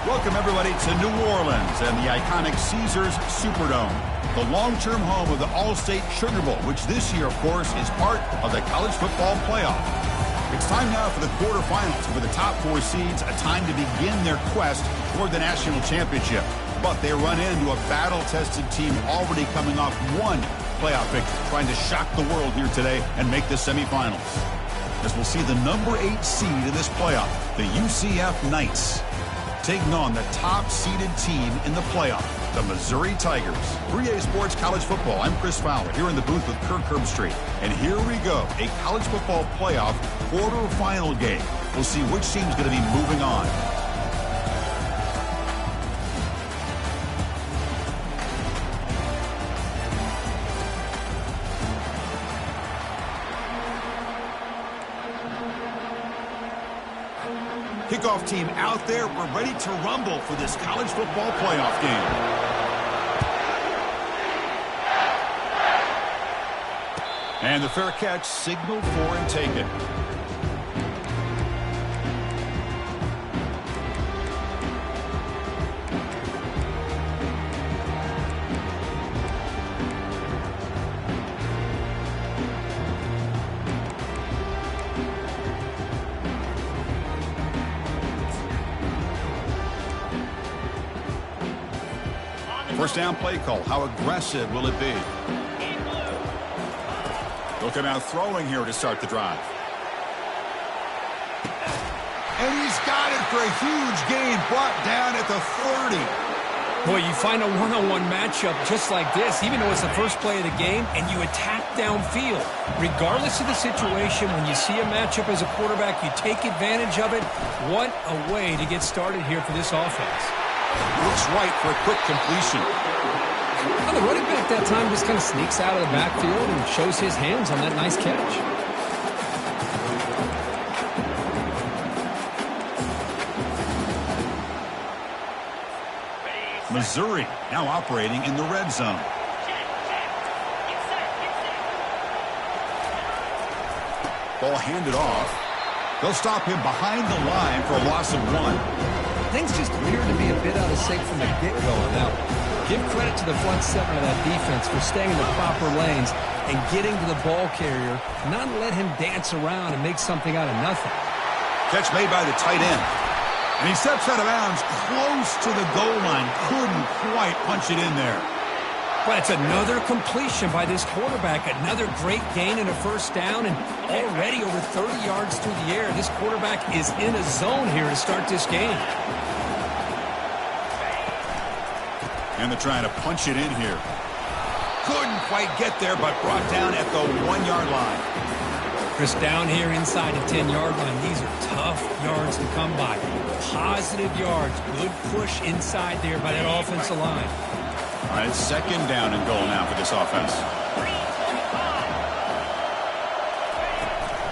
Welcome, everybody, to New Orleans and the iconic Caesars Superdome, the long-term home of the All-State Sugar Bowl, which this year, of course, is part of the college football playoff. It's time now for the quarterfinals, for the top 4 seeds, a time to begin their quest toward the national championship. But they run into a battle-tested team already coming off one playoff victory, trying to shock the world here today and make the semifinals. As we'll see the number 8 seed in this playoff, the UCF Knights, taking on the top-seeded team in the playoff, the Missouri Tigers. 3A Sports College Football. I'm Chris Fowler here in the booth with Kirk Herbstreit. And here we go, a college football playoff quarterfinal game. We'll see which team's going to be moving on. Kickoff team out there. We're ready to rumble for this college football playoff game. And the fair catch signaled for and taken. First down play call. How aggressive will it be? Looking out throwing here to start the drive. And he's got it for a huge gain, brought down at the 30. Boy, you find a one-on-one matchup just like this, even though it's the first play of the game, and you attack downfield. Regardless of the situation, when you see a matchup as a quarterback, you take advantage of it. What a way to get started here for this offense. Looks right for a quick completion. Well, the running back that time just kind of sneaks out of the backfield and shows his hands on that nice catch. Missouri now operating in the red zone. Ball handed off. They'll stop him behind the line for a loss of 1. Things just appear to be a bit out of sync from the get-go on that one. Give credit to the front seven of that defense for staying in the proper lanes and getting to the ball carrier, not let him dance around and make something out of nothing. Catch made by the tight end. And he steps out of bounds close to the goal line. Couldn't quite punch it in there. Well, it's another completion by this quarterback. Another great gain and a first down, and already over 30 yards through the air. This quarterback is in a zone here to start this game. And they're trying to punch it in here. Couldn't quite get there, but brought down at the 1-yard line. Chris, down here inside the 10-yard line, these are tough yards to come by. Positive yards, good push inside there by that offensive line. All right, second down and goal now for this offense.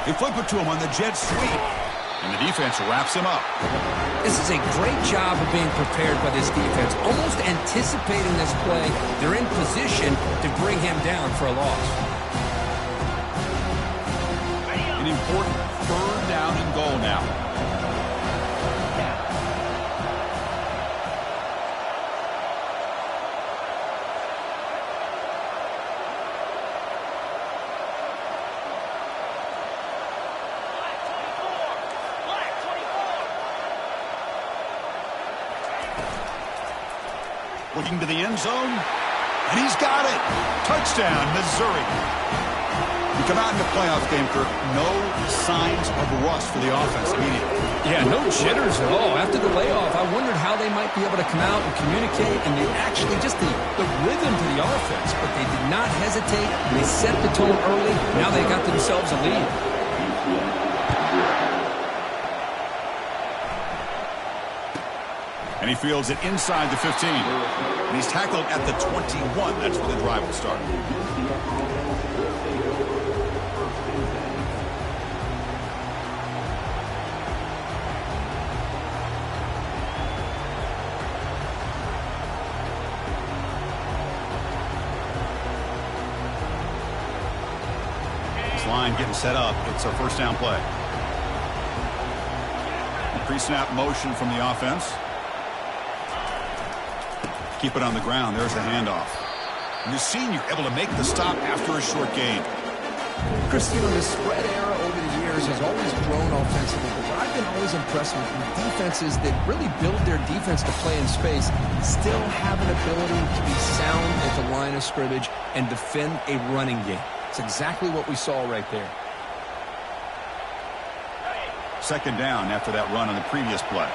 They flip it to him on the jet sweep, and the defense wraps him up. This is a great job of being prepared by this defense, almost anticipating this play. They're in position to bring him down for a loss. An important third down and goal now. Looking to the end zone, and he's got it. Touchdown, Missouri. You come out in the playoff game, Kirk, no signs of rust for the offense immediately. Yeah, no jitters at all. After the layoff, I wondered how they might be able to come out and communicate, and they actually just the rhythm to the offense, but they did not hesitate. They set the tone early. Now they got themselves a lead. And he fields it inside the 15. And he's tackled at the 21. That's where the drive will start. This line getting set up. It's a first down play. Pre-snap motion from the offense. Keep it on the ground. There's the handoff. And the senior able to make the stop after a short gain. Chris, the spread era over the years has always grown offensively, but what I've been always impressed with defenses that really build their defense to play in space still have an ability to be sound at the line of scrimmage and defend a running game. It's exactly what we saw right there. Second down after that run on the previous play.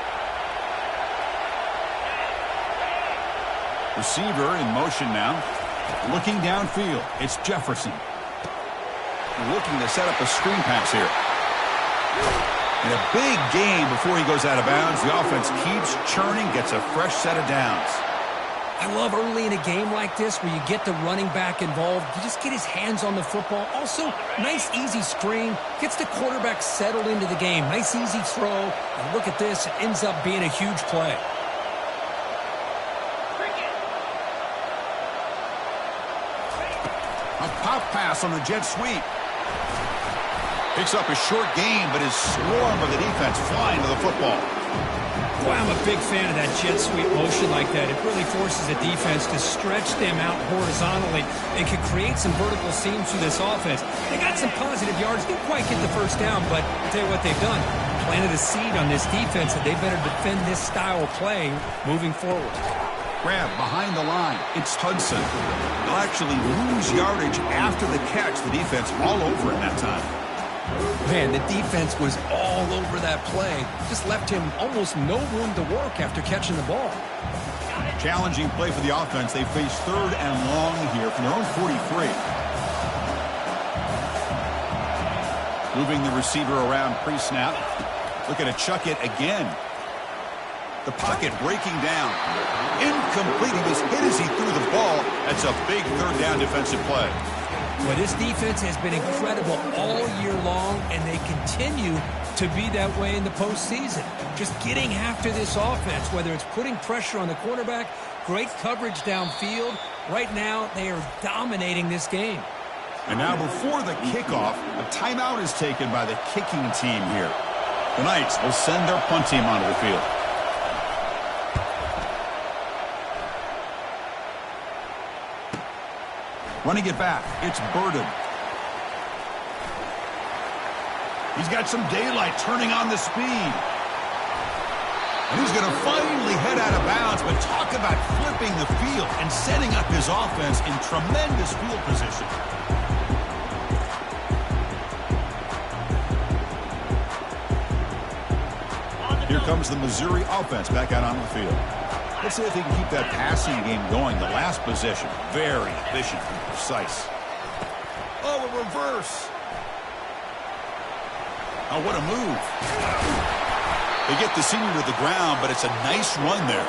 Receiver in motion now. Looking downfield. It's Jefferson. Looking to set up a screen pass here. And a big gain before he goes out of bounds. The offense keeps churning, gets a fresh set of downs. I love early in a game like this where you get the running back involved. You just get his hands on the football. Also, nice easy screen. Gets the quarterback settled into the game. Nice easy throw. And look at this. It ends up being a huge play. A pop pass on the jet sweep. Picks up a short gain, but his swarm of the defense flying to the football. Boy, I'm a big fan of that jet sweep motion like that. It really forces the defense to stretch them out horizontally and can create some vertical seams through this offense. They got some positive yards. Didn't quite get the first down, but I'll tell you what they've done. Planted a seed on this defense that they better defend this style of play moving forward. Grab behind the line. It's Hudson. They'll actually lose yardage after the catch. The defense all over him that time. Man, the defense was all over that play. Just left him almost no room to work after catching the ball. Challenging play for the offense. They face third and long here from their own 43. Moving the receiver around pre-snap. Looking to chuck it again. The pocket breaking down. Incomplete. He was hit as he threw the ball. That's a big third down defensive play. Well, this defense has been incredible all year long, and they continue to be that way in the postseason. Just getting after this offense, whether it's putting pressure on the quarterback, great coverage downfield. Right now, they are dominating this game. And now before the kickoff, a timeout is taken by the kicking team here. The Knights will send their punt team onto the field. Running it back, it's Burden. He's got some daylight turning on the speed. And he's going to finally head out of bounds, but talk about flipping the field and setting up his offense in tremendous field position. Here comes the Missouri offense back out on the field. Let's see if they can keep that passing game going. The last possession, very efficient and precise. Oh, a reverse. Oh, what a move. They get the senior to the ground, but it's a nice run there.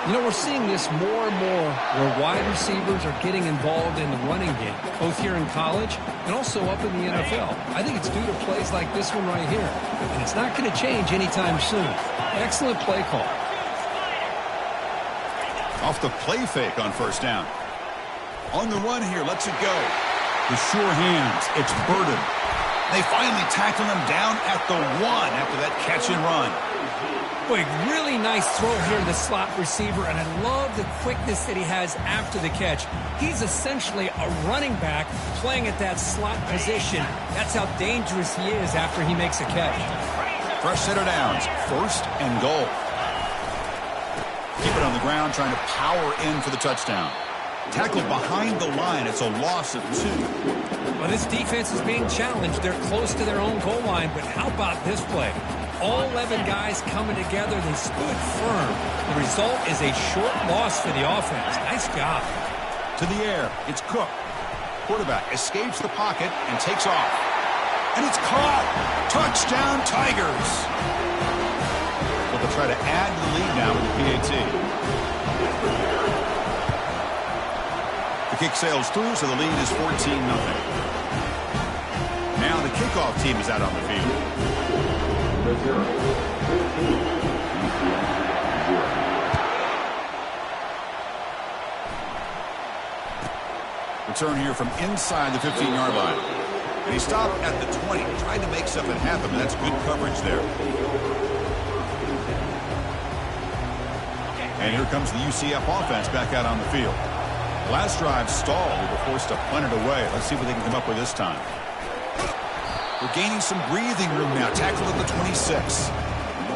You know, we're seeing this more and more where wide receivers are getting involved in the running game, both here in college and also up in the NFL. I think it's due to plays like this one right here, and it's not going to change anytime soon. Excellent play call. Off the play fake on first down. On the run here, lets it go. The sure hands, it's Burden. They finally tackle him down at the 1 after that catch and run. Boy, really nice throw here to the slot receiver, and I love the quickness that he has after the catch. He's essentially a running back playing at that slot position. That's how dangerous he is after he makes a catch. Fresh set of downs, first and goal. Keep it on the ground, trying to power in for the touchdown. Tackled behind the line. It's a loss of 2. Well, this defense is being challenged. They're close to their own goal line, but how about this play? All 11 guys coming together. They stood firm. The result is a short loss for the offense. Nice job. To the air. It's Cook. Quarterback escapes the pocket and takes off. And it's caught. Touchdown, Tigers. Well, they'll try to add to the lead now with the PAT. The kick sails through, so the lead is 14-0. Now the kickoff team is out on the field. Return here from inside the 15-yard line. And he stopped at the 20, tried to make something happen, but that's good coverage there. And here comes the UCF offense back out on the field. Last drive stalled. They were forced to punt it away. Let's see what they can come up with this time. We're gaining some breathing room now. Tackled at the 26.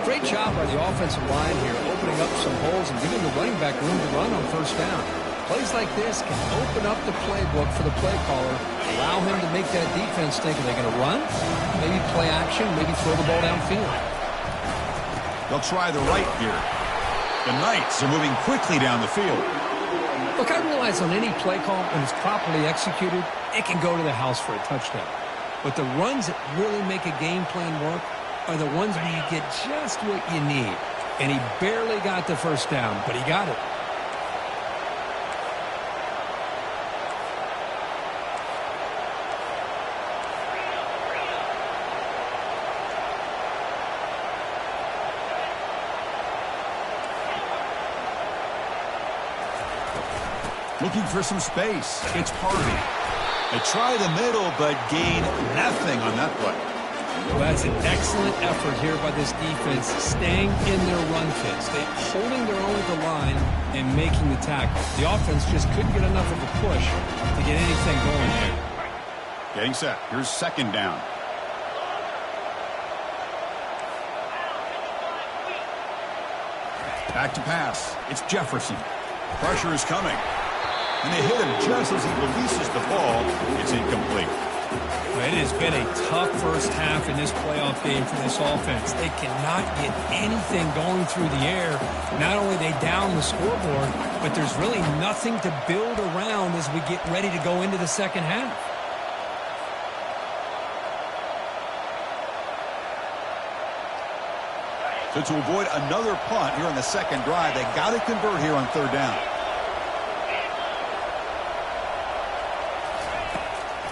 Great job by the offensive line here, opening up some holes and giving the running back room to run on first down. Plays like this can open up the playbook for the play caller, allow him to make that defense think, are they going to run? Maybe play action, maybe throw the ball downfield. They'll try the right here. The Knights are moving quickly down the field. Look, I realize on any play call, when it's properly executed, it can go to the house for a touchdown. But the runs that really make a game plan work are the ones where you get just what you need. And he barely got the first down, but he got it. Looking for some space. It's Harvey. They try the middle, but gain nothing on that play. Well, that's an excellent effort here by this defense, staying in their run fits. They're holding their own at the line and making the tackle. The offense just couldn't get enough of a push to get anything going there. Getting set. Here's second down. Back to pass. It's Jefferson. Pressure is coming. And they hit him just as he releases the ball. It's incomplete. It has been a tough first half in this playoff game for this offense. They cannot get anything going through the air. Not only they down the scoreboard, but there's really nothing to build around as we get ready to go into the second half. So to avoid another punt here on the second drive, they got to convert here on third down.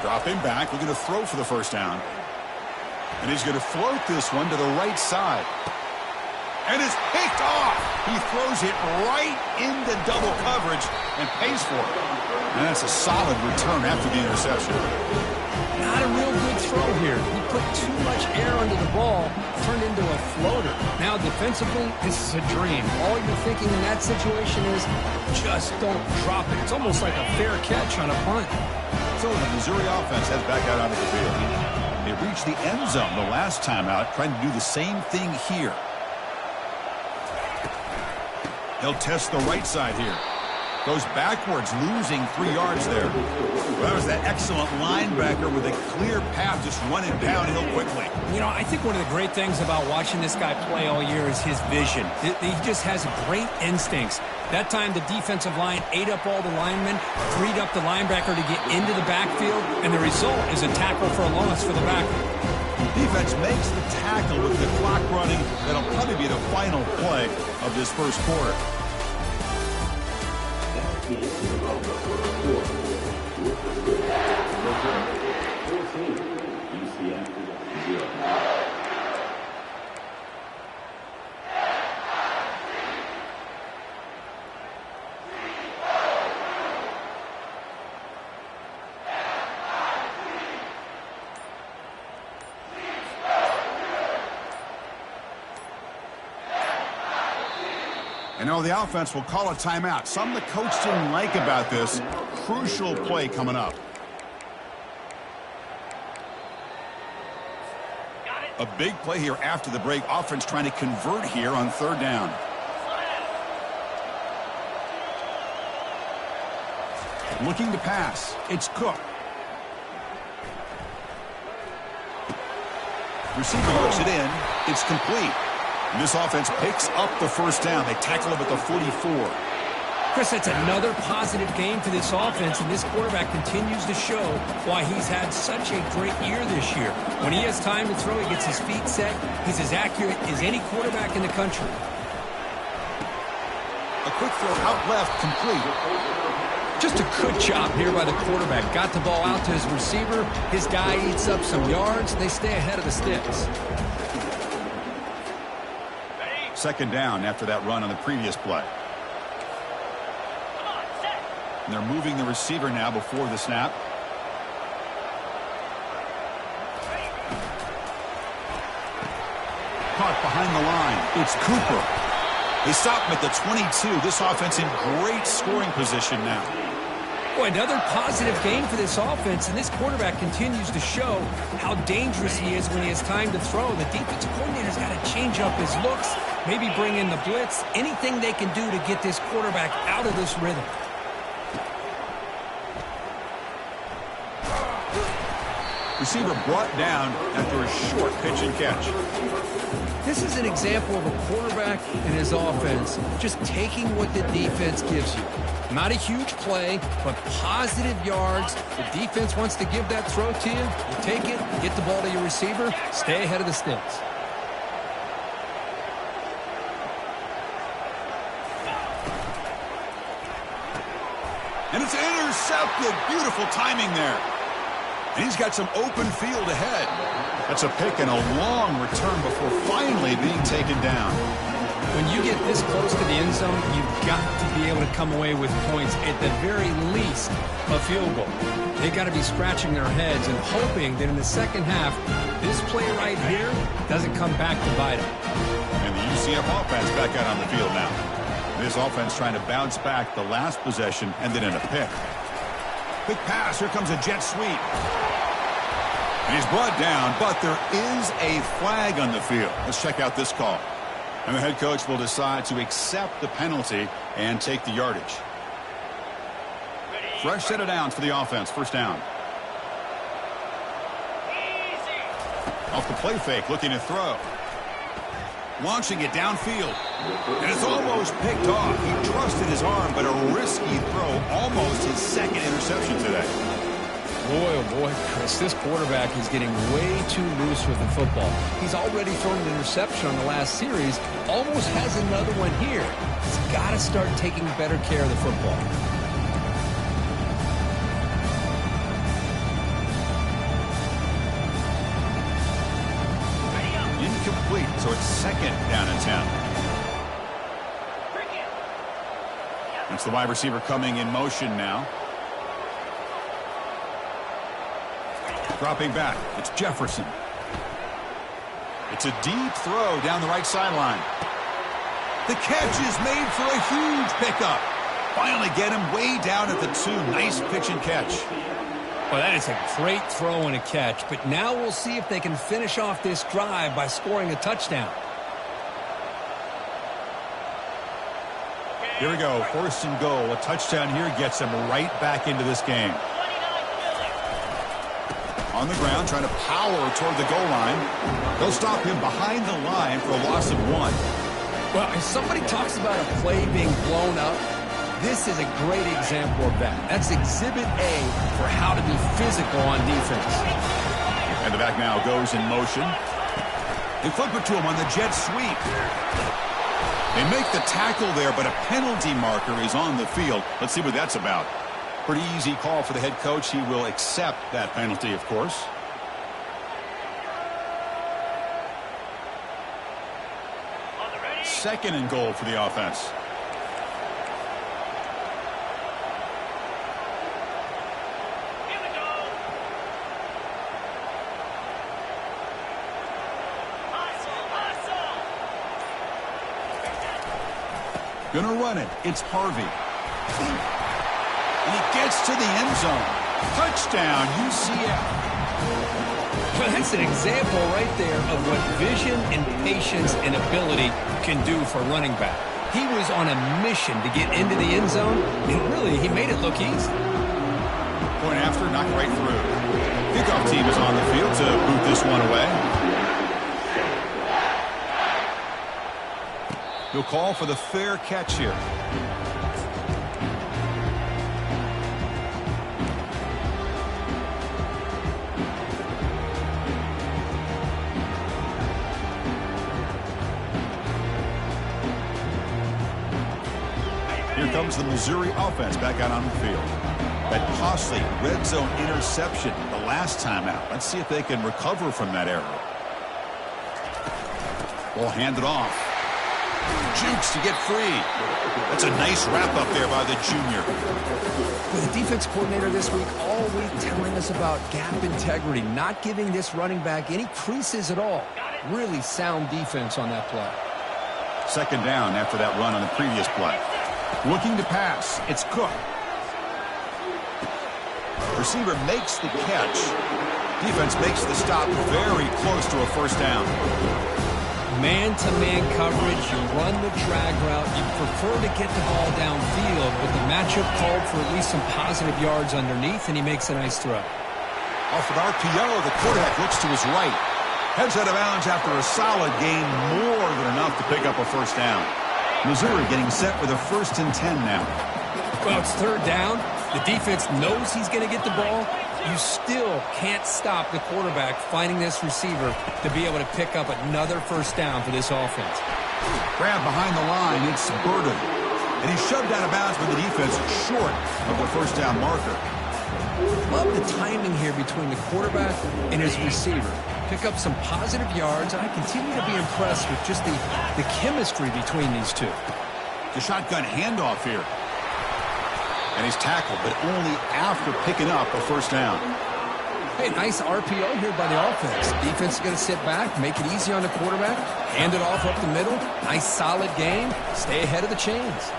Drop him back. We're going to throw for the first down. And he's going to float this one to the right side. And it's picked off. He throws it right into double coverage and pays for it. And that's a solid return after the interception. Not a real good throw here. He put too much air under the ball, turned into a floater. Now defensively, this is a dream. All you're thinking in that situation is just don't drop it. It's almost like a fair catch on a punt. So the Missouri offense heads back out onto the field. They reached the end zone the last time out, trying to do the same thing here. He'll test the right side here. Goes backwards, losing 3 yards there. Well, that was that excellent linebacker with a clear path, just running downhill quickly. You know, I think one of the great things about watching this guy play all year is his vision. He just has great instincts. That time, the defensive line ate up all the linemen, freed up the linebacker to get into the backfield, and the result is a tackle for a loss for the backer. Defense makes the tackle with the clock running. That'll probably be the final play of this first quarter. And now the offense will call a timeout. Something the coach didn't like about this. Crucial play coming up. A big play here after the break. Offense trying to convert here on third down. Looking to pass. It's Cook. Receiver looks it in. It's complete. And this offense picks up the first down. They tackle him at the 44. Chris, that's another positive game for this offense, and this quarterback continues to show why he's had such a great year this year. When he has time to throw, he gets his feet set. He's as accurate as any quarterback in the country. A quick throw out left, complete. Just a good job here by the quarterback. Got the ball out to his receiver. His guy eats up some yards. They stay ahead of the sticks. Second down after that run on the previous play. And they're moving the receiver now before the snap. Caught behind the line. It's Cooper. They stop him at the 22. This offense in great scoring position now. Boy, another positive game for this offense, and this quarterback continues to show how dangerous he is when he has time to throw. The defensive coordinator's got to change up his looks, maybe bring in the blitz, anything they can do to get this quarterback out of this rhythm. Receiver brought down after a short pitch and catch. This is an example of a quarterback and his offense just taking what the defense gives you. Not a huge play, but positive yards. The defense wants to give that throw to you. You take it, get the ball to your receiver, stay ahead of the sticks. And it's intercepted. Beautiful timing there. And he's got some open field ahead. That's a pick and a long return before finally being taken down. When you get this close to the end zone, you've got to be able to come away with points, at the very least, a field goal. They've got to be scratching their heads and hoping that in the second half, this play right here doesn't come back to bite them. And the UCF offense back out on the field now. This offense trying to bounce back. The last possession ended in a pick. Quick pass. Here comes a jet sweep. And he's brought down, but there is a flag on the field. Let's check out this call. And the head coach will decide to accept the penalty and take the yardage. Fresh set of downs for the offense. First down. Off the play fake, looking to throw. Launching it downfield. And it's almost picked off. He trusted his arm, but a risky throw. Almost his second interception today. Boy, oh boy, Chris, this quarterback is getting way too loose with the football. He's already thrown an interception on the last series, almost has another one here. He's got to start taking better care of the football. Incomplete, so it's second down and 10. That's the wide receiver coming in motion now. Dropping back, it's Jefferson. It's a deep throw down the right sideline. The catch is made for a huge pickup. Finally get him way down at the 2. Nice pitch and catch. Well, that is a great throw and a catch, but now we'll see if they can finish off this drive by scoring a touchdown. Here we go, first and goal. A touchdown here gets him right back into this game. On the ground, trying to power toward the goal line. They'll stop him behind the line for a loss of 1. Well, if somebody talks about a play being blown up, this is a great example of that. That's exhibit A for how to be physical on defense. And the back now goes in motion. They flip it to him on the jet sweep. They make the tackle there, but a penalty marker is on the field. Let's see what that's about. Pretty easy call for the head coach. He will accept that penalty, of course. Second and goal for the offense. Gonna run it. It's Harvey. And he gets to the end zone. Touchdown, UCF. Well, that's an example right there of what vision and patience and ability can do for a running back. He was on a mission to get into the end zone, and really, he made it look easy. Point after, knocked right through. Kickoff team is on the field to boot this one away. He'll call for the fair catch here. Here comes the Missouri offense back out on the field. That costly red zone interception the last time out. Let's see if they can recover from that error. Ball handed off. Jukes to get free. That's a nice wrap up there by the junior. Well, the defense coordinator this week all week telling us about gap integrity, not giving this running back any creases at all. Really sound defense on that play. Second down after that run on the previous play. Looking to pass. It's Cook. Receiver makes the catch. Defense makes the stop very close to a first down. Man-to-man coverage, you run the drag route, you prefer to get the ball downfield, but the matchup called for at least some positive yards underneath, and he makes a nice throw. Off an RPO, the quarterback looks to his right. Heads out of bounds after a solid gain, more than enough to pick up a first down. Missouri getting set with a 1st and 10 now. Well, it's third down. The defense knows he's going to get the ball. You still can't stop the quarterback finding this receiver to be able to pick up another first down for this offense. Grab behind the line, it's Burden. And he's shoved out of bounds with the defense short of the first down marker. Love the timing here between the quarterback and his receiver. Pick up some positive yards, and I continue to be impressed with just the chemistry between these two. The shotgun handoff here. And he's tackled, but only after picking up a first down. Hey, nice RPO here by the offense. Defense is going to sit back, make it easy on the quarterback, hand it off up the middle. Nice, solid game. Stay ahead of the chains.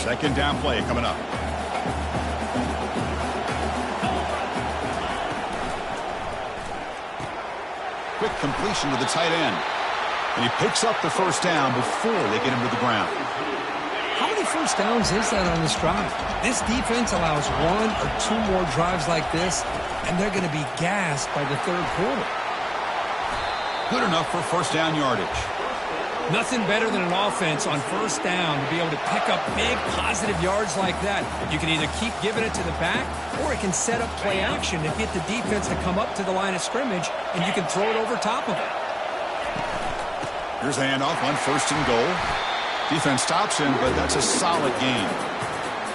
Second down play coming up. Quick completion to the tight end. And he picks up the first down before they get him to the ground. How many first downs is that on this drive? This defense allows 1 or 2 more drives like this, and they're going to be gassed by the third quarter. Good enough for first down yardage. Nothing better than an offense on first down to be able to pick up big positive yards like that. You can either keep giving it to the back, or it can set up play action to get the defense to come up to the line of scrimmage, and you can throw it over top of it. Here's a handoff on 1st and goal. Defense stops him, but that's a solid gain.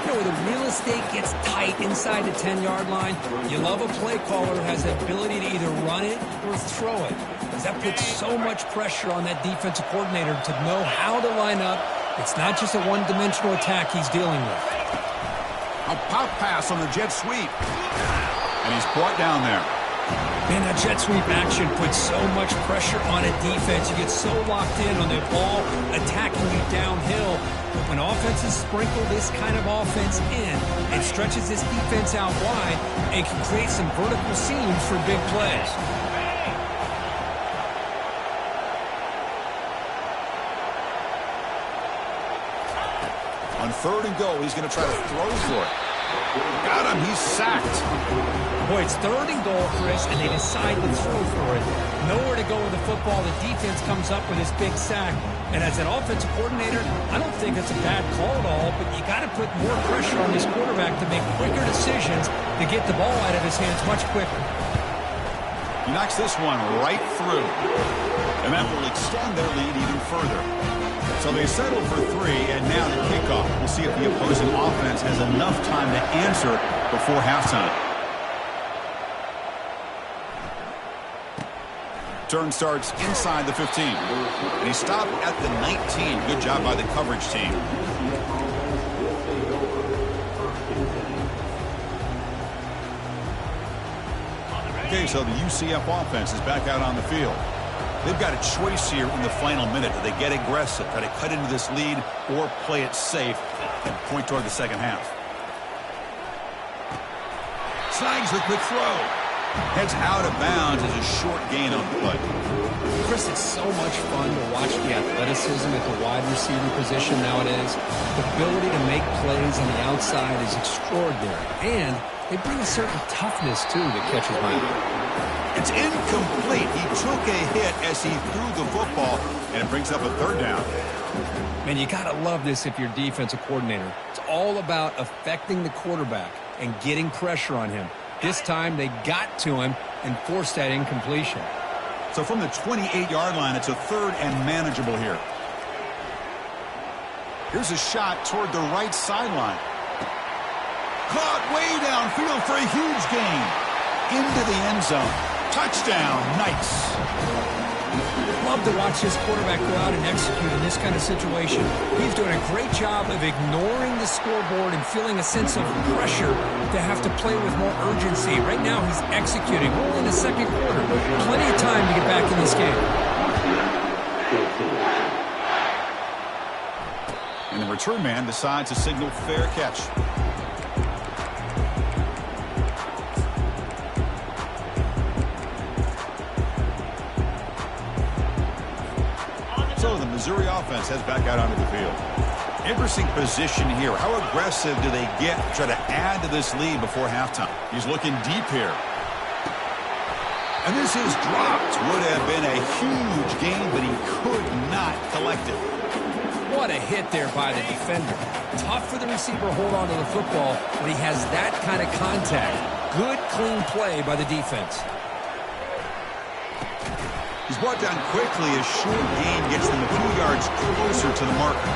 You know, when the real estate gets tight inside the 10-yard line, you love a play caller who has the ability to either run it or throw it. Because that puts so much pressure on that defensive coordinator to know how to line up. It's not just a one-dimensional attack he's dealing with. A pop pass on the jet sweep. And he's brought down there. Man, that jet sweep action puts so much pressure on a defense. You get so locked in on the ball attacking you downhill. But when offenses sprinkle this kind of offense in, it stretches this defense out wide and can create some vertical seams for big plays. On 3rd and goal, he's going to try to throw for it. Got him. He's sacked. Boy, it's 3rd and goal, Chris, and they decide to throw for it. Nowhere to go with the football. The defense comes up with this big sack. And as an offensive coordinator, I don't think it's a bad call at all, but you got to put more pressure on this quarterback to make quicker decisions to get the ball out of his hands much quicker. He knocks this one right through. And that will extend their lead even further. So they settle for 3, and now the kickoff. We'll see if the opposing offense has enough time to answer before halftime. Turn starts inside the 15. And he stopped at the 19. Good job by the coverage team. Okay, so the UCF offense is back out on the field. They've got a choice here in the final minute. Do they get aggressive, try to cut into this lead, or play it safe and point toward the second half? Snags the quick throw. Heads out of bounds as a short gain on the play. Chris, it's so much fun to watch the athleticism at the wide receiver position nowadays. The ability to make plays on the outside is extraordinary. And they bring a certain toughness, too, that catches my eye. It's incomplete. He took a hit as he threw the football, and it brings up a 3rd down. Man, you got to love this if you're defensive coordinator. It's all about affecting the quarterback and getting pressure on him. This time, they got to him and forced that incompletion. So from the 28-yard line, it's a 3rd and manageable here. Here's a shot toward the right sideline. Caught way downfield for a huge gain. Into the end zone. Touchdown, Knights. love to watch this quarterback go out and execute in this kind of situation. He's doing a great job of ignoring the scoreboard and feeling a sense of pressure to have to play with more urgency. Right now, he's executing. We're only in the second quarter. Plenty of time to get back in this game. And the return man decides to signal fair catch. So the Missouri offense heads back out onto the field. Interesting position here. How aggressive do they get to try to add to this lead before halftime? He's looking deep here. And this is dropped. Would have been a huge gain, but he could not collect it. What a hit there by the defender. Tough for the receiver to hold on to the football when he has that kind of contact. Good, clean play by the defense. He's brought down quickly. A short gain gets them a few yards closer to the marker.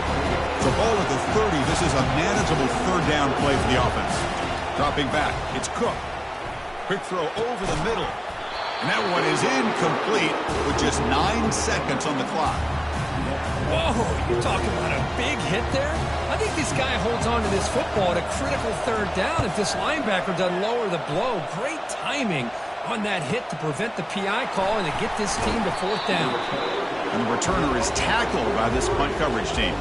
So ball at the 30. This is a manageable third down play for the offense. Dropping back. It's Cook. Quick throw over the middle. And that one is incomplete with just 9 seconds on the clock. Whoa, you're talking about a big hit there? I think this guy holds on to this football at a critical third down if this linebacker doesn't lower the blow. Great timing on that hit to prevent the PI call and to get this team to fourth down. And the returner is tackled by this punt coverage team.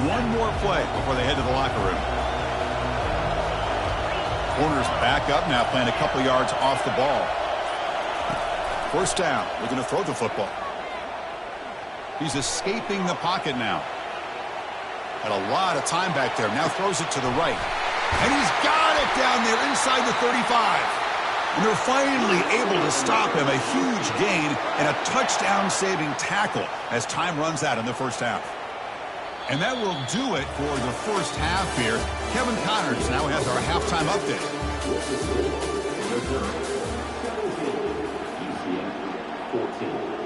One more play before they head to the locker room. Corner's back up now, playing a couple yards off the ball. First down. We're going to throw the football. He's escaping the pocket now. Had a lot of time back there. Now throws it to the right. And he's got it down there inside the 35. And they're finally able to stop him. A huge gain and a touchdown-saving tackle as time runs out in the first half. And that will do it for the first half here. Kevin Connors now has our halftime update.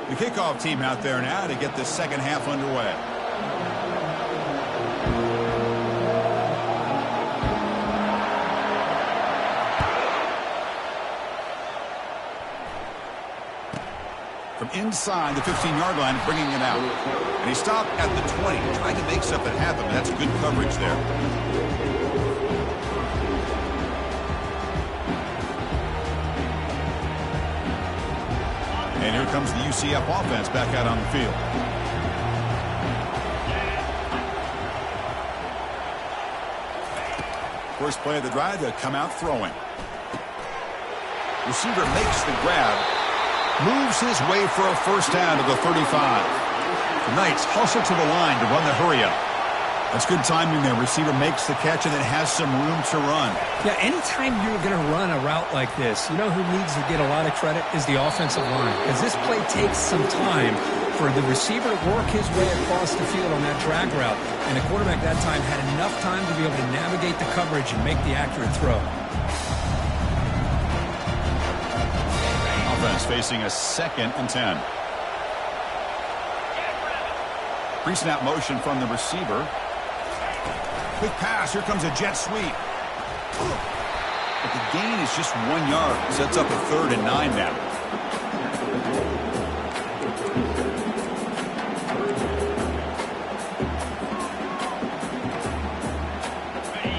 The kickoff team out there now to get the second half underway. From inside the 15-yard line, bringing it out. And he stopped at the 20, trying to make something happen. That's good coverage there. And here comes the UCF offense back out on the field. First play of the drive, to come out throwing. Receiver makes the grab. Moves his way for a first down to the 35. The Knights hustle to the line to run the hurry-up. That's good timing there. Receiver makes the catch and then has some room to run. Yeah, anytime you're going to run a route like this, you know who needs to get a lot of credit is the offensive line. Because this play takes some time for the receiver to work his way across the field on that drag route. And the quarterback that time had enough time to be able to navigate the coverage and make the accurate throw. Offense facing a 2nd and 10. Pre-snap motion from the receiver. Quick pass. Here comes a jet sweep. But the gain is just 1 yard. Sets up a 3rd and 9 now.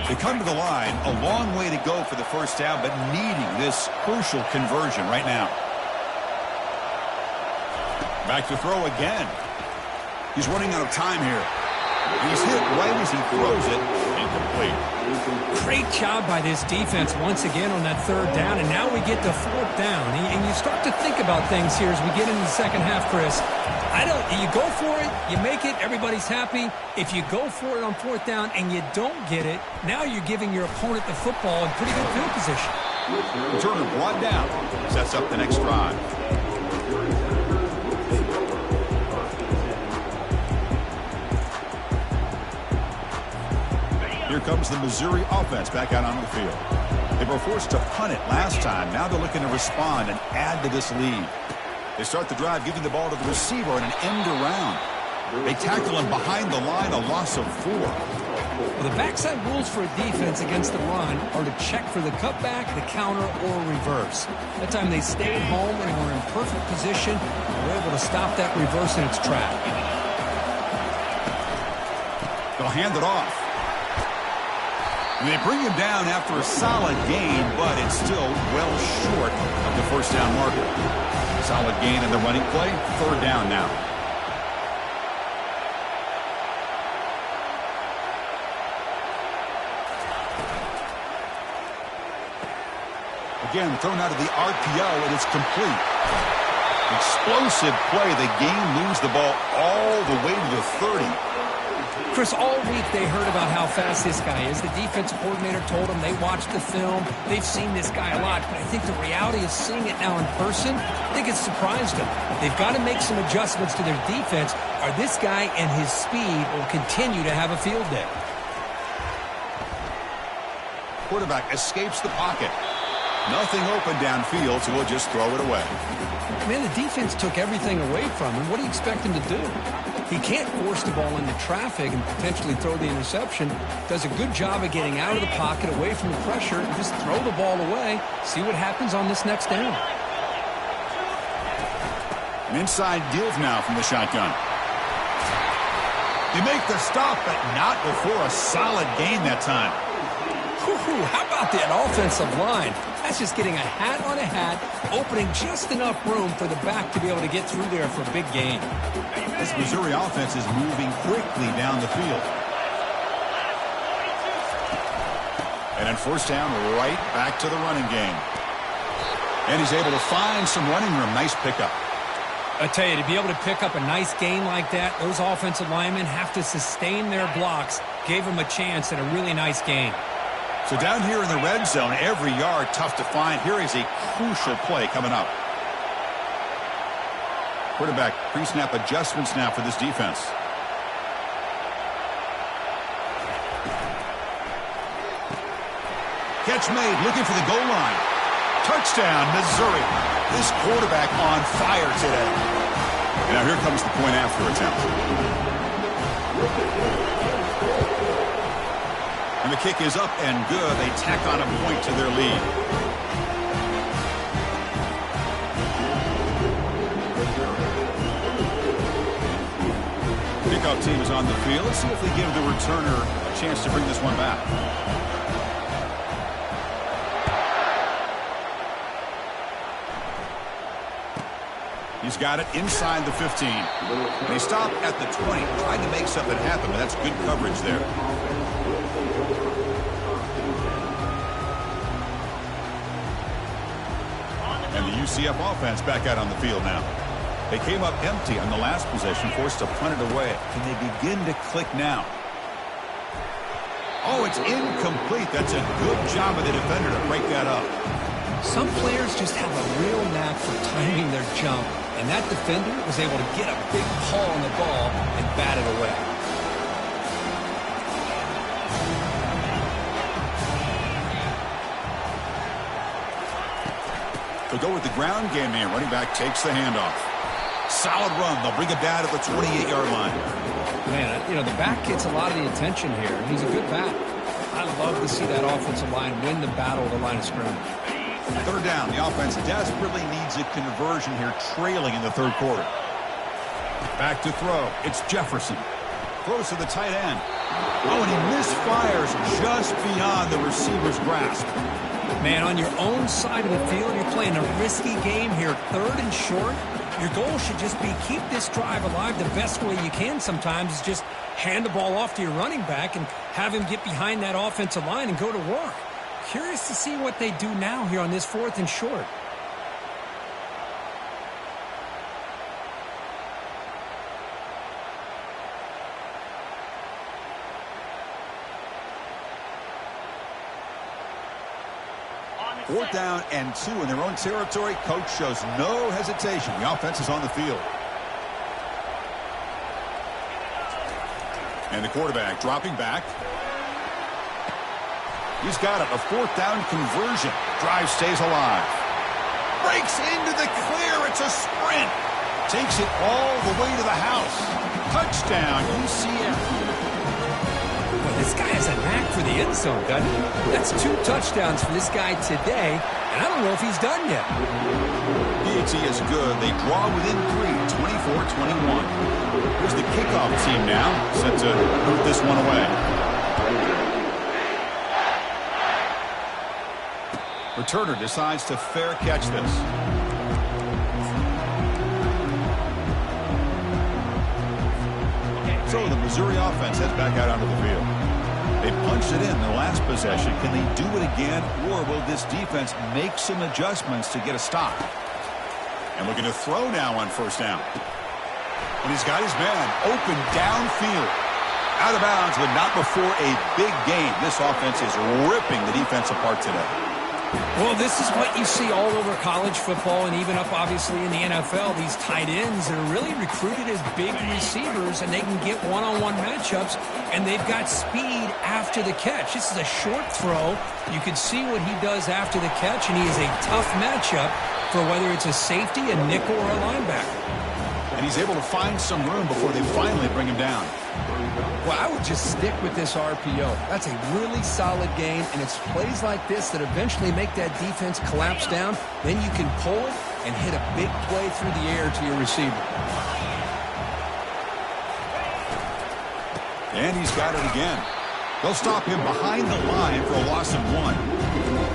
They come to the line. A long way to go for the first down, but needing this crucial conversion right now. Back to throw again. He's running out of time here. He's hit right as he throws it. Incomplete. Great job by this defense once again on that 3rd down, and now we get to 4th down. And you start to think about things here as we get into the second half, Chris. You go for it, you make it, everybody's happy. If you go for it on 4th down and you don't get it, now you're giving your opponent the football in pretty good field position. Returner brought down. Sets up the next drive. Here comes the Missouri offense back out onto the field. They were forced to punt it last time. Now they're looking to respond and add to this lead. They start the drive giving the ball to the receiver and an end around. They tackle him behind the line, a loss of 4. Well, the backside rules for a defense against the run are to check for the cutback, the counter, or reverse. That time they stayed home and were in perfect position. They were able to stop that reverse in its track. They'll hand it off. And they bring him down after a solid gain, but it's still well short of the first down marker. Solid gain in the running play. 3rd down now. Again, thrown out of the RPO, and it's complete. Explosive play. The game moves the ball all the way to the 30. Chris, all week they heard about how fast this guy is. The defensive coordinator told them they watched the film. They've seen this guy a lot, but I think the reality is seeing it now in person, I think it's surprised them. They've got to make some adjustments to their defense, or this guy and his speed will continue to have a field day. Quarterback escapes the pocket. Nothing open downfield, so we'll just throw it away. Man, the defense took everything away from him. What do you expect him to do? He can't force the ball into traffic and potentially throw the interception. Does a good job of getting out of the pocket, away from the pressure, and just throw the ball away. See what happens on this next down. An inside give now from the shotgun. They make the stop, but not before a solid gain that time. How about that offensive line? That's just getting a hat on a hat, opening just enough room for the back to be able to get through there for a big gain. This Missouri offense is moving quickly down the field. And on 1st down, right back to the running game. And he's able to find some running room. Nice pickup. I tell you, to be able to pick up a nice gain like that, those offensive linemen have to sustain their blocks. Gave him a chance at a really nice gain. So down here in the red zone, every yard tough to find. Here is a crucial play coming up. Quarterback pre-snap adjustments now for this defense. Catch made, looking for the goal line. Touchdown, Missouri. This quarterback on fire today. And now here comes the point after attempt. And the kick is up and good. They tack on a point to their lead. Kickoff team is on the field. Let's see if they give the returner a chance to bring this one back. He's got it inside the 15. And they stop at the 20, trying to make something happen, but that's good coverage there. And the UCF offense back out on the field now. They came up empty on the last possession, forced to punt it away. Can they begin to click now? Oh, it's incomplete. That's a good job of the defender to break that up. Some players just have a real knack for timing their jump, and that defender was able to get a big paw on the ball and bat it away. They'll go with the ground game here. Running back takes the handoff. Solid run. They'll bring it down to the 28-yard line. Man, you know, the back gets a lot of the attention here. He's a good back. I love to see that offensive line win the battle at the line of scrimmage. 3rd down. The offense desperately needs a conversion here, trailing in the 3rd quarter. Back to throw. It's Jefferson. Throws to the tight end. Oh, and he misfires just beyond the receiver's grasp. Man, on your own side of the field, you're playing a risky game here. 3rd and short. Your goal should just be keep this drive alive the best way you can sometimes is just hand the ball off to your running back and have him get behind that offensive line and go to work. Curious to see what they do now here on this 4th and short. Fourth down and 2 in their own territory. Coach shows no hesitation. The offense is on the field. And the quarterback dropping back. He's got it. A 4th down conversion. Drive stays alive. Breaks into the clear. It's a sprint. Takes it all the way to the house. Touchdown, UCF. Boy, this guy has a knack for the end zone, doesn't he? That's 2 touchdowns for this guy today, and I don't know if he's done yet. PAT is good. They draw within 3, 24-21. Here's the kickoff team now, set to move this one away. Returner decides to fair catch this. So the Missouri offense heads back out onto the field. They punched it in the last possession. Can they do it again, or will this defense make some adjustments to get a stop? And looking to throw now on first down. And he's got his man open downfield. Out of bounds, but not before a big game. This offense is ripping the defense apart today. Well, this is what you see all over college football and even up, obviously, in the NFL. These tight ends that are really recruited as big receivers, and they can get one-on-one matchups, and they've got speed after the catch. This is a short throw. You can see what he does after the catch, and he is a tough matchup for whether it's a safety, a nickel, or a linebacker. And he's able to find some room before they finally bring him down. Well, I would just stick with this RPO. That's a really solid game, and it's plays like this that eventually make that defense collapse down. Then you can pull it and hit a big play through the air to your receiver. And he's got it again. They'll stop him behind the line for a loss of 1.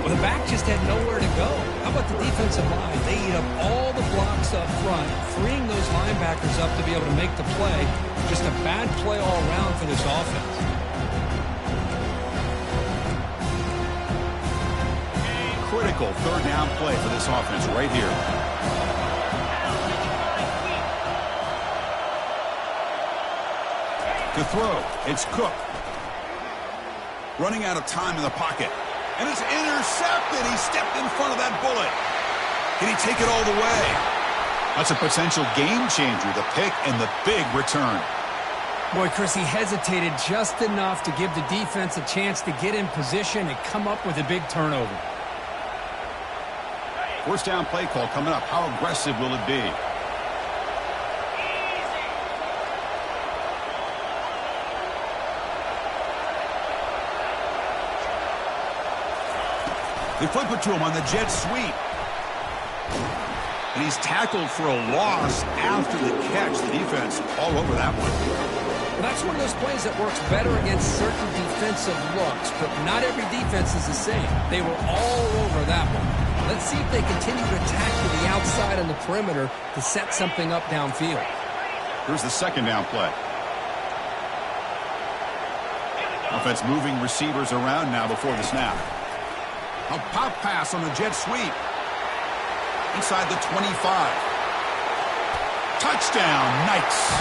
Well, the back just had nowhere to go. How about the defensive line? They eat up all the blocks up front, freeing those linebackers up to be able to make the play. Just a bad play all around for this offense. Critical third down play for this offense right here. To throw, it's Cook. Running out of time in the pocket. And it's intercepted. He stepped in front of that bullet. Can he take it all the way? That's a potential game changer, the pick and the big return. Boy, Chris, he hesitated just enough to give the defense a chance to get in position and come up with a big turnover. First down play call coming up. How aggressive will it be? They flip it to him on the jet sweep. And he's tackled for a loss after the catch. The defense all over that one. Well, that's one of those plays that works better against certain defensive looks, but not every defense is the same. They were all over that one. Let's see if they continue to attack to the outside on the perimeter to set something up downfield. Here's the second down play. Offense moving receivers around now before the snap. A pop pass on the jet sweep. Inside the 25. Touchdown, Knights.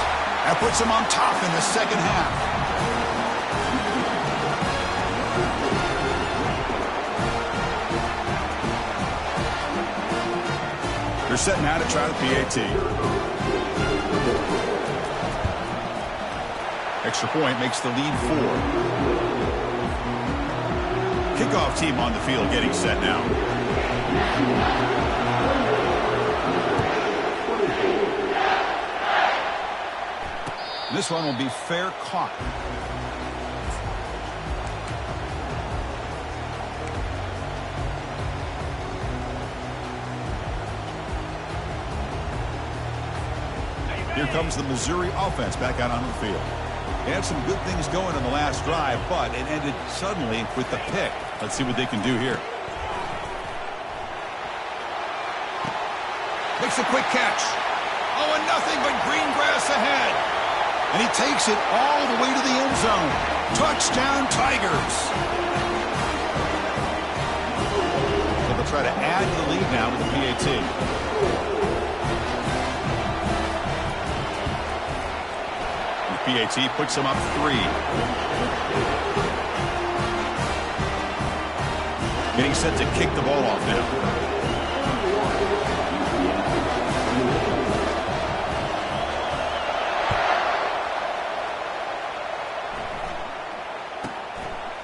That puts them on top in the second half. They're setting out to try the PAT. Extra point makes the lead 4. Kickoff team on the field getting set now. This one will be fair caught. Here comes the Missouri offense back out onto the field. They had some good things going in the last drive, but it ended suddenly with the pick. Let's see what they can do here. Makes a quick catch. Oh, and nothing but green grass ahead. And he takes it all the way to the end zone. Touchdown, Tigers. So they'll try to add to the lead now with the PAT. PAT puts them up 3. Getting set to kick the ball off now.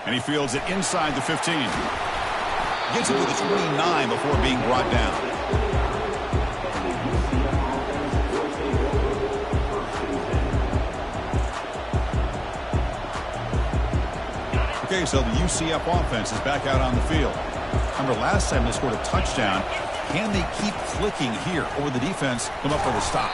And he fields it inside the 15. Gets it to the 29 before being brought down. Okay, so the UCF offense is back out on the field. Remember, last time they scored a touchdown. Can they keep clicking here, or will the defense come up for the stop?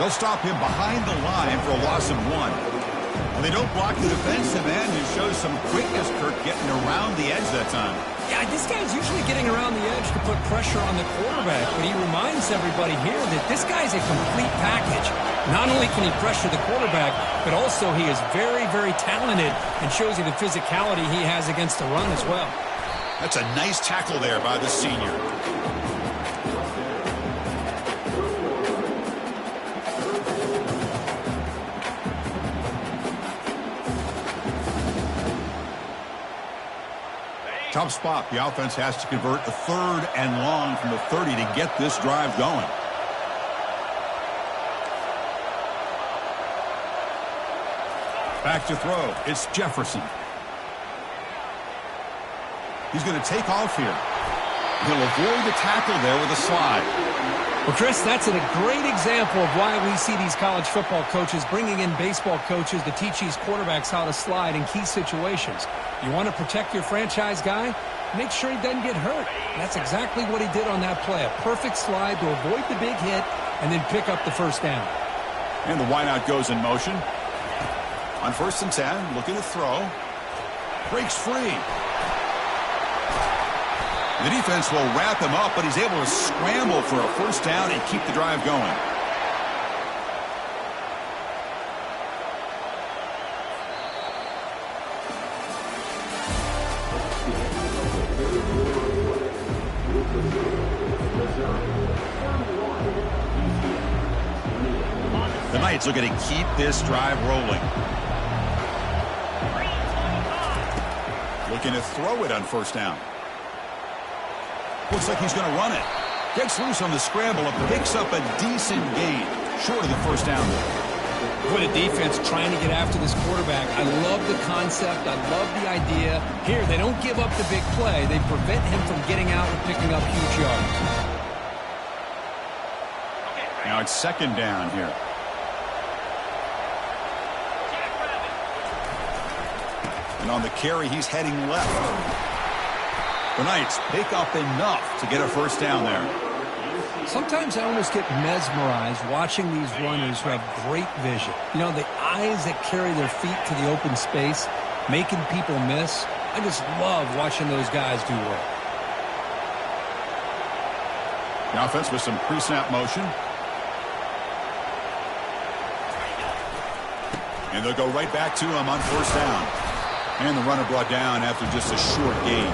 They'll stop him behind the line for a loss of 1. Well, they don't block the defensive end, who shows some quickness, Kirk, getting around the edge that time. Yeah, this guy's usually getting around the edge to put pressure on the quarterback, but he reminds everybody here that this guy's a complete package. Not only can he pressure the quarterback, but also he is very, very talented and shows you the physicality he has against the run as well. That's a nice tackle there by the senior. Tough spot. The offense has to convert a 3rd and long from the 30 to get this drive going. Back to throw. It's Jefferson. He's going to take off here. He'll avoid the tackle there with a slide. Well, Chris, that's a great example of why we see these college football coaches bringing in baseball coaches to teach these quarterbacks how to slide in key situations. You want to protect your franchise guy? Make sure he doesn't get hurt. And that's exactly what he did on that play. A perfect slide to avoid the big hit and then pick up the first down. And the wideout goes in motion. On 1st and 10, looking to throw. Breaks free. The defense will wrap him up, but he's able to scramble for a first down and keep the drive going. The Knights looking to keep this drive rolling. Looking to throw it on first down. Looks like he's going to run it. Gets loose on the scramble and picks up a decent gain. Short of the first down. What a defense trying to get after this quarterback. I love the concept. I love the idea. Here, they don't give up the big play. They prevent him from getting out and picking up huge yards. Now it's 2nd down here. And on the carry, he's heading left. The Knights pick up enough to get a first down there. Sometimes I almost get mesmerized watching these runners who have great vision. You know, the eyes that carry their feet to the open space, making people miss. I just love watching those guys do work. The offense with some pre-snap motion. And they'll go right back to him on first down. And the runner brought down after just a short gain.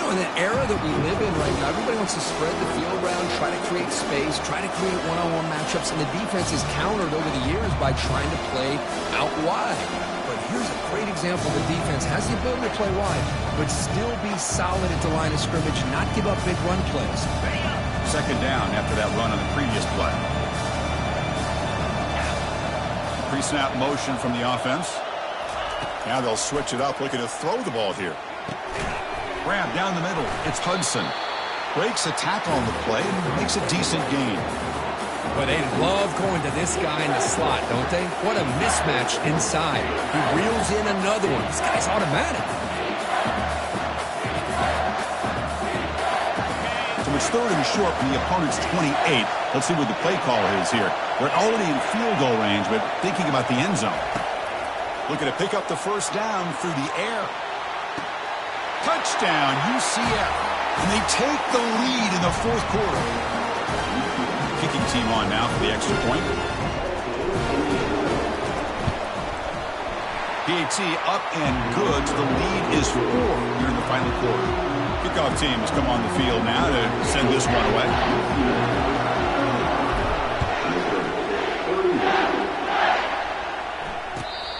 In the era that we live in right now, everybody wants to spread the field around, try to create space, try to create one-on-one matchups, and the defense is countered over the years by trying to play out wide. But here's a great example. The defense has the ability to play wide, but still be solid at the line of scrimmage, not give up big run plays. 2nd down after that run on the previous play. Pre-snap motion from the offense. Now they'll switch it up, looking to throw the ball here. Grab down the middle. It's Hudson. Breaks a tackle on the play and makes a decent gain. But they love going to this guy in the slot, don't they? What a mismatch inside. He reels in another one. This guy's automatic. So it's 3rd and short from the opponent's 28. Let's see what the play call is here. They're already in field goal range, but thinking about the end zone. Looking to pick up the first down through the air. Touchdown, UCF. And they take the lead in the 4th quarter. Kicking team on now for the extra point. PAT up and good. So the lead is 4 here in the final quarter. Kickoff team has come on the field now to send this one away.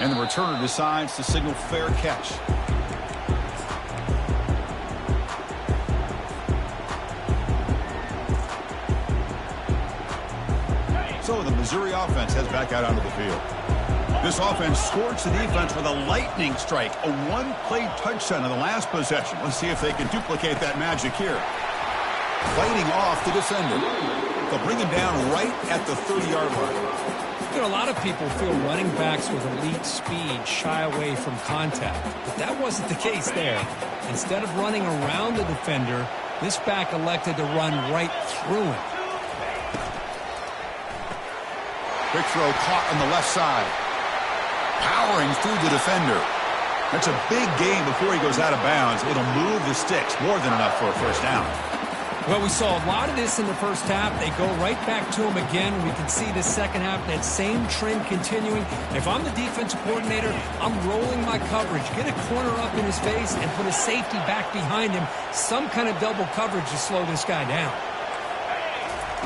And the returner decides to signal fair catch. So the Missouri offense heads back out onto the field. This offense scorched the defense with a lightning strike, a one-play touchdown in the last possession. Let's see if they can duplicate that magic here. Fighting off the defender. They'll bring him down right at the 30-yard line. You know, a lot of people feel running backs with elite speed shy away from contact, but that wasn't the case there. Instead of running around the defender, this back elected to run right through him. Quick throw caught on the left side. Powering through the defender. That's a big gain before he goes out of bounds. It'll move the sticks, more than enough for a first down. Well, we saw a lot of this in the first half. They go right back to him again. We can see the second half, that same trend continuing. If I'm the defensive coordinator, I'm rolling my coverage. Get a corner up in his face and put a safety back behind him. Some kind of double coverage to slow this guy down.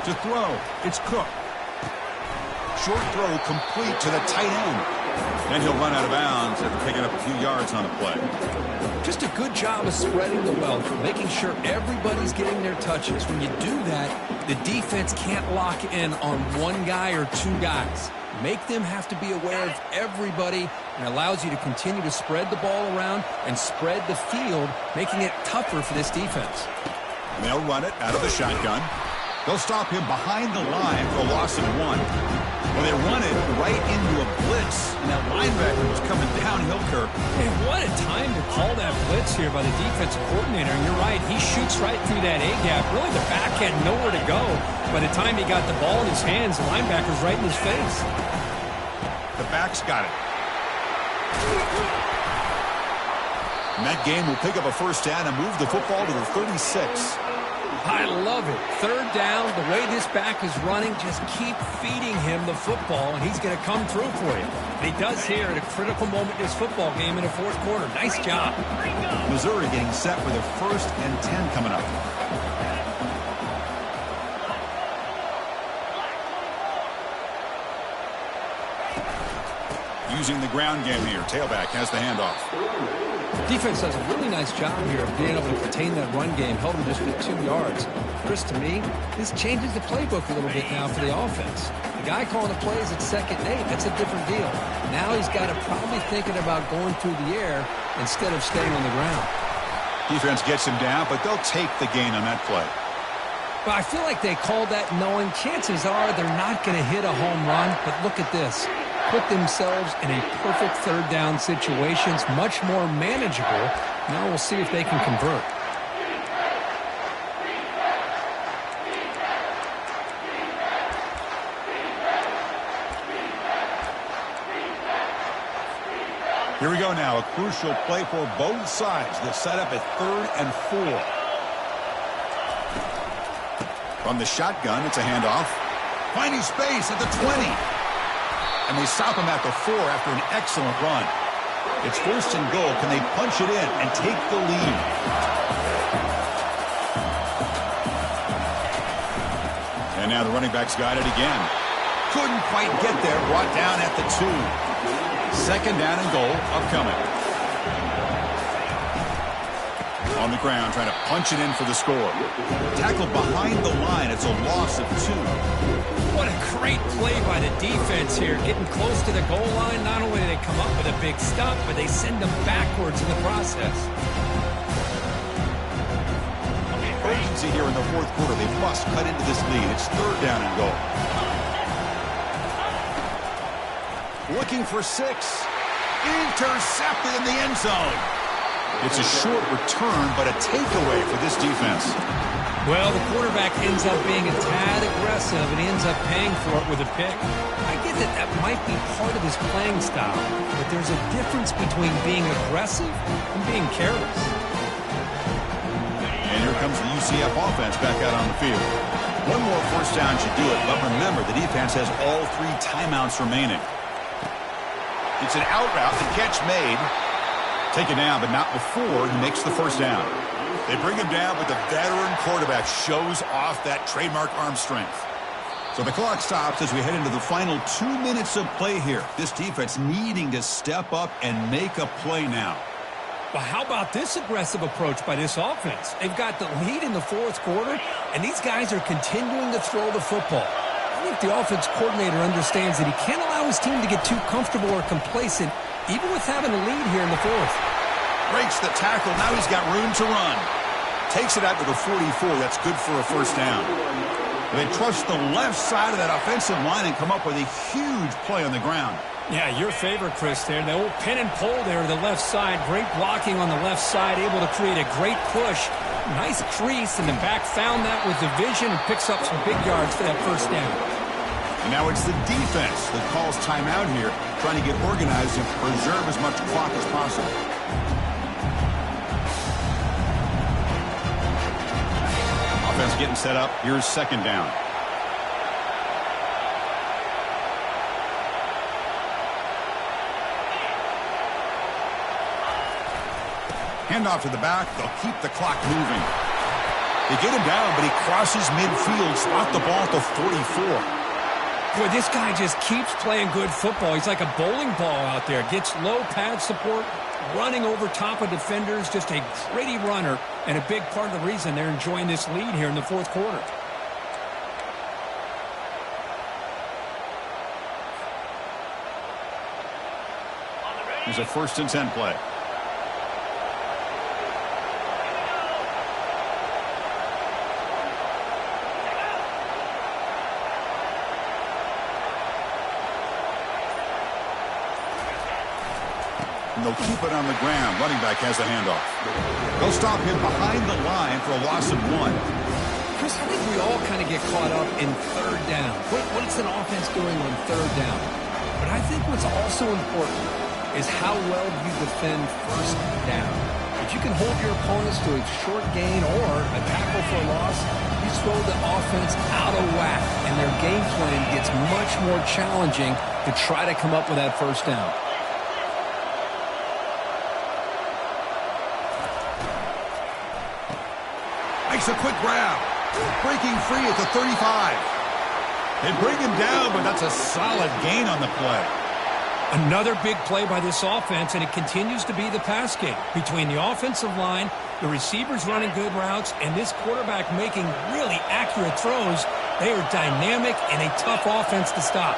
To throw, it's Cook. Short throw complete to the tight end. Then he'll run out of bounds after picking up a few yards on the play. Just a good job of spreading the wealth, making sure everybody's getting their touches. When you do that, the defense can't lock in on one guy or two guys. Make them have to be aware of everybody, and allows you to continue to spread the ball around and spread the field, making it tougher for this defense. And they'll run it out of the shotgun. They'll stop him behind the line for a loss of 1. Well, they run it right into a blitz, and that linebacker was coming downhill, Kirk. Man, what a time to call that blitz here by the defensive coordinator. And you're right, he shoots right through that A-gap. Really, the back had nowhere to go. By the time he got the ball in his hands, the linebacker's right in his face. The back's got it. And that game will pick up a first down and move the football to the 36. I love it. Third down, the way this back is running, just keep feeding him the football, and he's going to come through for you. And he does here at a critical moment in this football game in the fourth quarter. Nice job. Missouri getting set for the 1st and 10 coming up. Using the ground game here. Tailback has the handoff. Defense does a really nice job here of being able to contain that run game. Held him just with 2 yards. Chris, to me, this changes the playbook a little bit now for the offense. The guy calling the plays at 2nd and 8, that's a different deal. Now he's got to probably thinking about going through the air instead of staying on the ground. Defense gets him down, but they'll take the gain on that play. But I feel like they called that knowing chances are they're not going to hit a home run. But look at this. Put themselves in a perfect third down situation. It's much more manageable. Now we'll see if they can convert. Here we go now. A crucial play for both sides. They'll set up at 3rd and 4. From the shotgun, it's a handoff. Finding space at the 20. And they stop him at the 4 after an excellent run. It's 1st and goal. Can they punch it in and take the lead? And now the running back's got it again. Couldn't quite get there. Brought down at the 2. 2nd down and goal upcoming. On the ground, trying to punch it in for the score. Tackled behind the line. It's a loss of 2. What a great play by the defense here. Getting close to the goal line, not only do they come up with a big stop, but they send them backwards in the process. Urgency here in the fourth quarter. They must cut into this lead. It's 3rd down and goal. Looking for 6. Intercepted in the end zone. It's a short return, but a takeaway for this defense. Well, the quarterback ends up being a tad aggressive, and he ends up paying for it with a pick. I get that that might be part of his playing style, but there's a difference between being aggressive and being careless. And here comes the UCF offense back out on the field. One more first down should do it, but remember, the defense has all 3 timeouts remaining. It's an out route, the catch made. Taken down, but not before he makes the first down. They bring him down, but the veteran quarterback shows off that trademark arm strength. So the clock stops as we head into the final 2 minutes of play here. This defense needing to step up and make a play now. Well, how about this aggressive approach by this offense? They've got the lead in the fourth quarter, and these guys are continuing to throw the football. I think the offense coordinator understands that he can't allow his team to get too comfortable or complacent, even with having a lead here in the fourth. Breaks the tackle. Now he's got room to run. Takes it out to the 44. That's good for a first down. They trust the left side of that offensive line and come up with a huge play on the ground. Yeah, your favorite, Chris, there. The old pin and pull there to the left side. Great blocking on the left side, able to create a great push. Nice crease, and the back found that with the vision and picks up some big yards for that first down. And now it's the defense that calls timeout here, trying to get organized and preserve as much clock as possible. Offense getting set up. Here's second down. Handoff to the back. They'll keep the clock moving. They get him down, but he crosses midfield. Spot the ball at the 44. Boy, this guy just keeps playing good football. He's like a bowling ball out there. Gets low pad support, running over top of defenders. Just a gritty runner, and a big part of the reason they're enjoying this lead here in the fourth quarter. Here's a 1st and 10 play. And they'll keep it on the ground. Running back has the handoff. They'll stop him behind the line for a loss of 1. Chris, I think we all kind of get caught up in third down. What's an offense doing on third down? But I think what's also important is how well you defend first down. If you can hold your opponents to a short gain or a tackle for a loss, you throw the offense out of whack, and their game plan gets much more challenging to try to come up with that first down. Makes a quick grab. Breaking free at the 35. They bring him down, but that's a solid gain on the play. Another big play by this offense, and it continues to be the pass game. Between the offensive line, the receivers running good routes, and this quarterback making really accurate throws, they are dynamic and a tough offense to stop.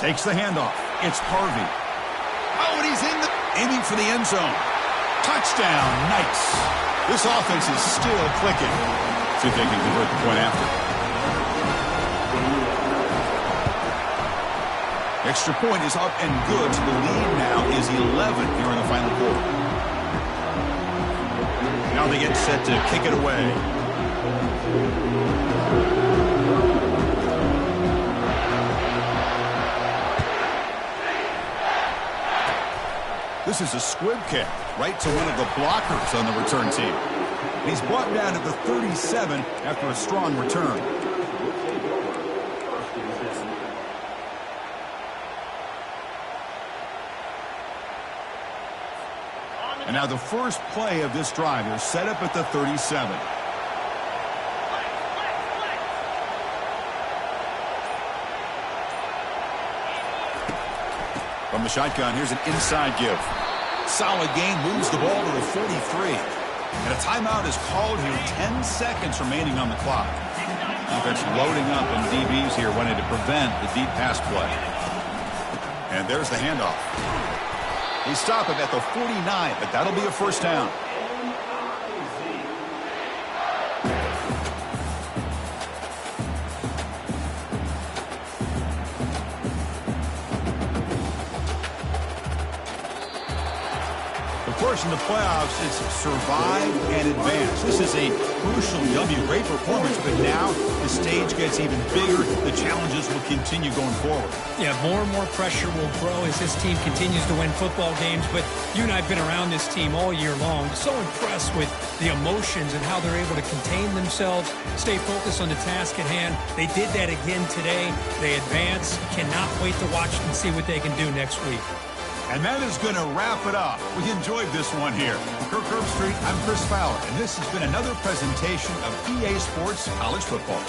Takes the handoff. It's Harvey. Oh, and he's aiming for the end zone. Touchdown. Nice. This offense is still clicking. See if they can convert the point after. Extra point is up and good. So the lead now is 11 here in the final quarter. Now they get set to kick it away. This is a squib kick right to one of the blockers on the return team. And he's brought down at the 37 after a strong return. And now the first play of this drive is set up at the 37. From the shotgun, here's an inside give. Solid gain, moves the ball to the 43. And a timeout is called here, 10 seconds remaining on the clock. Defense loading up, and DBs here wanting to prevent the deep pass play. And there's the handoff. They stop him at the 49, but that'll be a first down. Of course, in the playoffs, it's survive and advance. This is a crucial W. Great performance, but now the stage gets even bigger. The challenges will continue going forward. Yeah, more and more pressure will grow as this team continues to win football games. But you and I have been around this team all year long. So impressed with the emotions and how they're able to contain themselves, stay focused on the task at hand. They did that again today. They advance. Cannot wait to watch and see what they can do next week. And that is going to wrap it up. We enjoyed this one here. Kirk Herbstreit, I'm Chris Fowler, and this has been another presentation of EA Sports College Football.